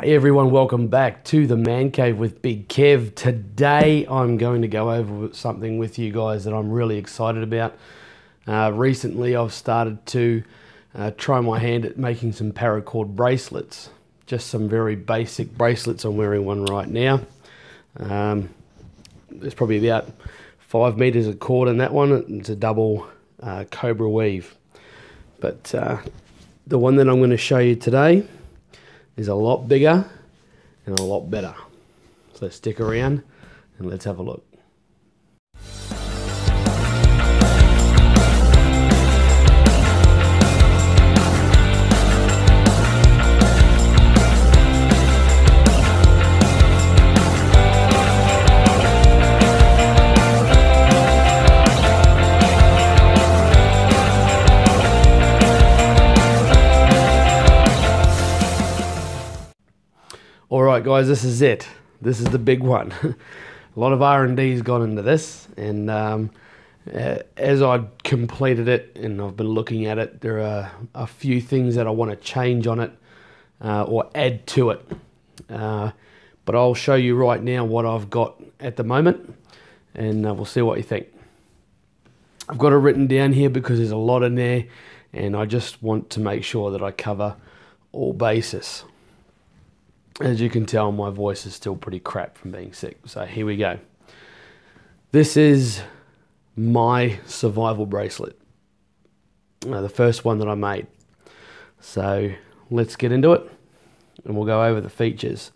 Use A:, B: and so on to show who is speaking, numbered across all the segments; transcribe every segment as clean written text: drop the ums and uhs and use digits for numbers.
A: Hey everyone, welcome back to the Man Cave with Big Kev. Today I'm going to go over something with you guys that I'm really excited about. Recently I've started to try my hand at making some paracord bracelets. Just some very basic bracelets. I'm wearing one right now. There's probably about 5 meters of cord in that one. It's a double cobra weave. But the one that I'm going to show you today is a lot bigger and a lot better. So stick around and let's have a look. Alright guys, this is it. This is the big one. A lot of R&D's gone into this, and as I completed it and I've been looking at it, there are a few things that I want to change on it or add to it. But I'll show you right now what I've got at the moment, and we'll see what you think. I've got it written down here because there's a lot in there, and I just want to make sure that I cover all bases. As you can tell, my voice is still pretty crap from being sick. So here we go. This is my survival bracelet. The first one that I made. So let's get into it and we'll go over the features.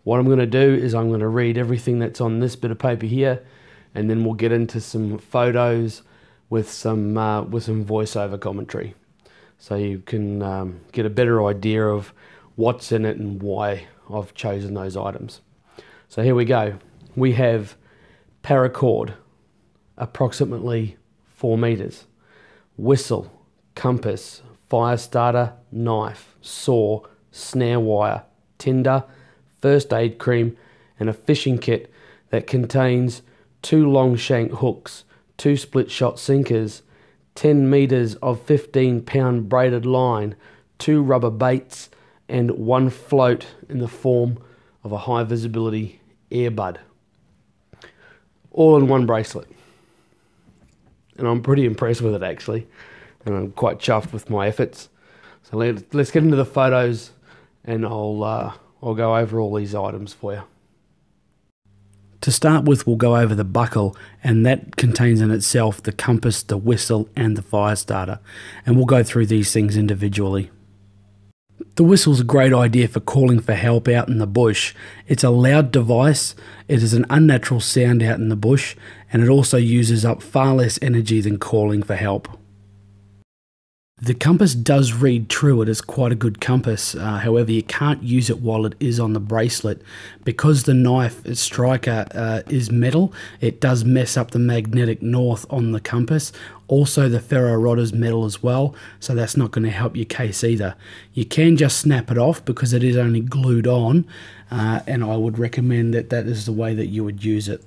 A: What I'm going to do is I'm going to read everything that's on this bit of paper here, and then we'll get into some photos with some voiceover commentary. So you can get a better idea of what's in it and why I've chosen those items. So here we go. We have paracord, approximately 4 meters, whistle, compass, fire starter, knife, saw, snare wire, tinder, first aid cream, and a fishing kit that contains 2 long shank hooks, 2 split shot sinkers, 10 meters of 15-pound braided line, 2 rubber baits, and 1 float in the form of a high visibility earbud. All in one bracelet. And I'm pretty impressed with it actually. And I'm quite chuffed with my efforts. So let's get into the photos, and I'll go over all these items for you. To start with, we'll go over the buckle, and that contains in itself the compass, the whistle, and the fire starter. And we'll go through these things individually. The whistle's a great idea for calling for help out in the bush. It's a loud device, it is an unnatural sound out in the bush, and it also uses up far less energy than calling for help. The compass does read true, it is quite a good compass, however you can't use it while it is on the bracelet. Because the knife striker is metal, it does mess up the magnetic north on the compass. Also the ferro rod is metal as well, so that's not going to help your case either. You can just snap it off because it is only glued on, and I would recommend that that is the way that you would use it.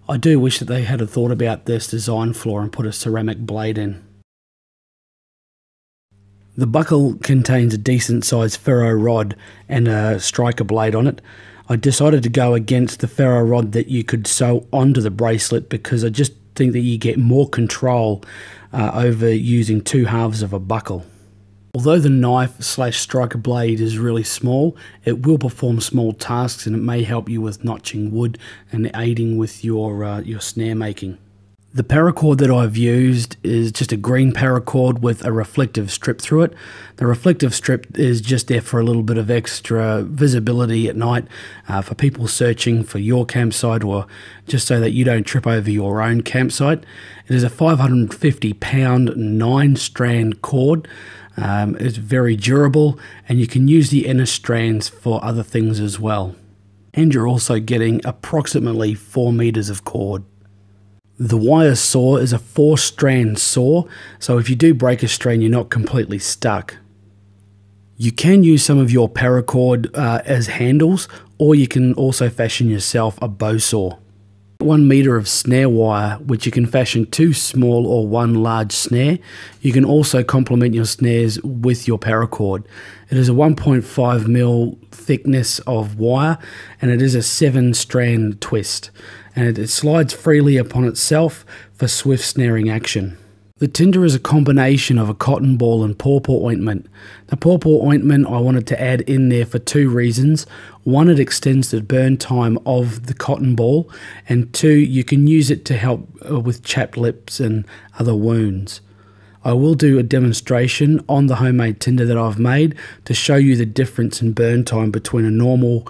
A: I do wish that they had thought about this design flaw and put a ceramic blade in. The buckle contains a decent sized ferro rod and a striker blade on it. I decided to go against the ferro rod that you could sew onto the bracelet because I just think that you get more control over using 2 halves of a buckle. Although the knife / striker blade is really small, it will perform small tasks, and it may help you with notching wood and aiding with your snare making. The paracord that I've used is just a green paracord with a reflective strip through it. The reflective strip is just there for a little bit of extra visibility at night for people searching for your campsite, or just so that you don't trip over your own campsite. It is a 550-pound 9-strand cord. It's very durable, and you can use the inner strands for other things as well. And you're also getting approximately 4 meters of cord. The wire saw is a 4-strand saw, so if you do break a strand, you're not completely stuck. You can use some of your paracord as handles, or you can also fashion yourself a bow saw. 1 meter of snare wire, which you can fashion 2 small or 1 large snare. You can also complement your snares with your paracord. It is a 1.5 mil thickness of wire, and it is a 7-strand twist, and it slides freely upon itself for swift snaring action. The tinder is a combination of a cotton ball and pawpaw ointment. The pawpaw ointment I wanted to add in there for 2 reasons. 1, it extends the burn time of the cotton ball, and 2, you can use it to help with chapped lips and other wounds. I will do a demonstration on the homemade tinder that I've made to show you the difference in burn time between a normal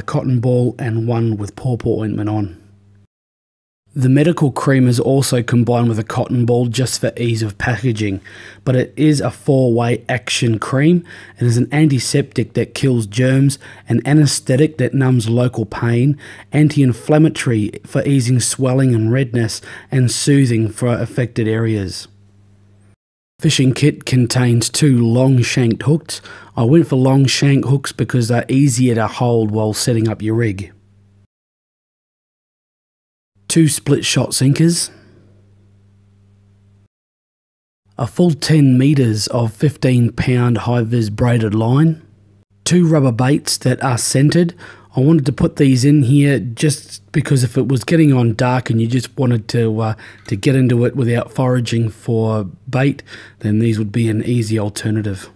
A: cotton ball and one with pawpaw ointment on. The medical cream is also combined with a cotton ball just for ease of packaging, but it is a 4-way action cream. It is an antiseptic that kills germs, an anesthetic that numbs local pain, anti-inflammatory for easing swelling and redness, and soothing for affected areas. Fishing kit contains 2 long shanked hooks. I went for long shank hooks because they're easier to hold while setting up your rig. 2 split shot sinkers, a full 10 meters of 15-pound high-vis braided line, 2 rubber baits that are centered. I wanted to put these in here just because if it was getting on dark and you just wanted to get into it without foraging for bait, then these would be an easy alternative.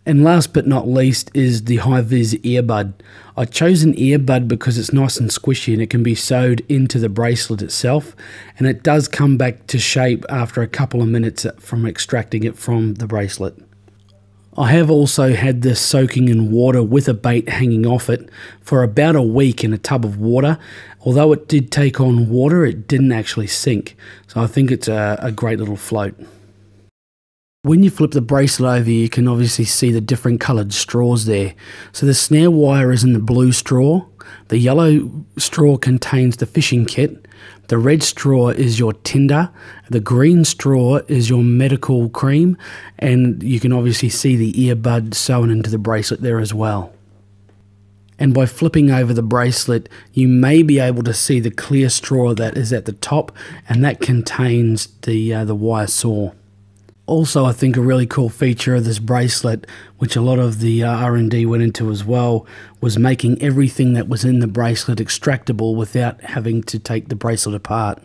A: And last but not least is the high-vis earbud. I chose an earbud because it's nice and squishy and it can be sewed into the bracelet itself, and it does come back to shape after a couple of minutes from extracting it from the bracelet. I have also had this soaking in water with a bait hanging off it for about a week in a tub of water. Although it did take on water, it didn't actually sink, so I think it's a great little float. When you flip the bracelet over, you can obviously see the different coloured straws there. So the snare wire is in the blue straw, the yellow straw contains the fishing kit, the red straw is your tinder, the green straw is your medical cream, and you can obviously see the earbud sewn into the bracelet there as well. And by flipping over the bracelet, you may be able to see the clear straw that is at the top, and that contains the wire saw. Also, I think a really cool feature of this bracelet, which a lot of the R&D went into as well, was making everything that was in the bracelet extractable without having to take the bracelet apart.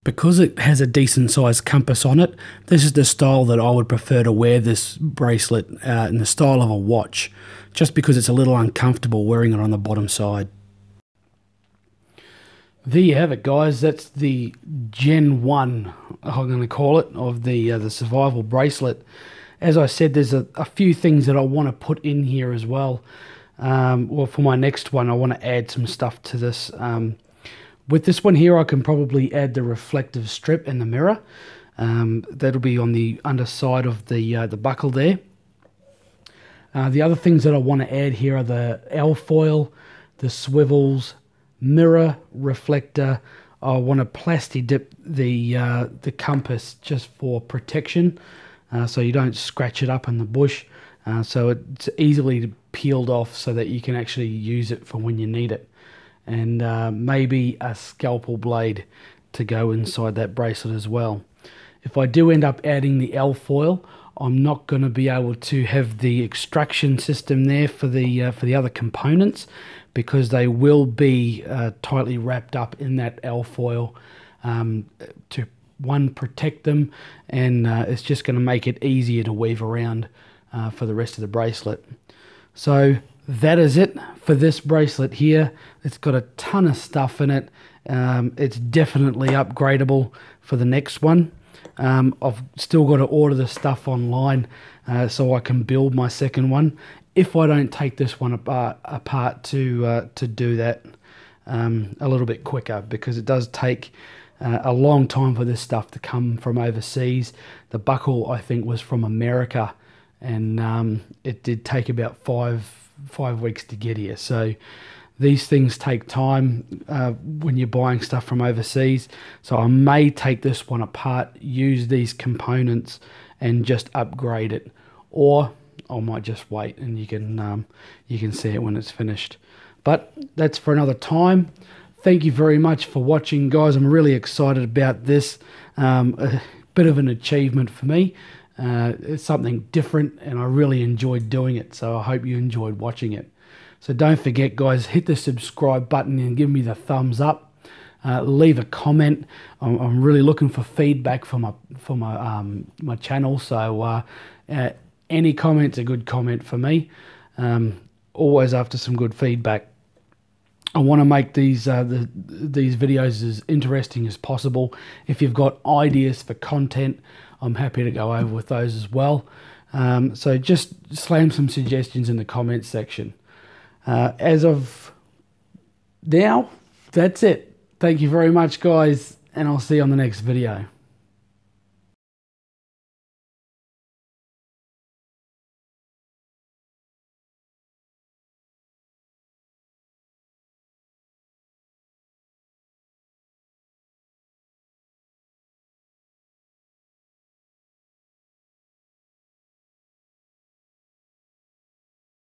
A: Because it has a decent sized compass on it, this is the style that I would prefer to wear this bracelet in the style of a watch, just because it's a little uncomfortable wearing it on the bottom side. There you have it, guys. That's the Gen 1, I'm going to call it, of the survival bracelet. As I said, there's a few things that I want to put in here as well. Well, for my next one, I want to add some stuff to this. With this one here, I can probably add the reflective strip and the mirror. That'll be on the underside of the buckle there. The other things that I want to add here are the alfoil, the swivels, mirror, reflector. I want to plasti dip the compass just for protection, so you don't scratch it up in the bush, so it's easily peeled off so that you can actually use it for when you need it. And maybe a scalpel blade to go inside that bracelet as well. If I do end up adding the alfoil, I'm not going to be able to have the extraction system there for the other components, because they will be tightly wrapped up in that alfoil to, one, protect them, and it's just going to make it easier to weave around for the rest of the bracelet. So that is it for this bracelet here. It's got a ton of stuff in it. It's definitely upgradable for the next one. I've still got to order the stuff online so I can build my second one, if I don't take this one apart to do that a little bit quicker, because it does take a long time for this stuff to come from overseas. The buckle, I think, was from America, and it did take about five weeks to get here. So these things take time when you're buying stuff from overseas. So I may take this one apart, use these components, and just upgrade it, or I might just wait and you can see it when it's finished. But that's for another time. Thank you very much for watching, guys. I'm really excited about this. A bit of an achievement for me. It's something different, and I really enjoyed doing it. So I hope you enjoyed watching it. So don't forget, guys, hit the subscribe button and give me the thumbs up. Leave a comment. I'm really looking for feedback for my channel. So any comment's a good comment for me. Always after some good feedback. I want to make these videos as interesting as possible. If you've got ideas for content, I'm happy to go over with those as well. So just slam some suggestions in the comments section. As of now, that's it. Thank you very much, guys, and I'll see you on the next video.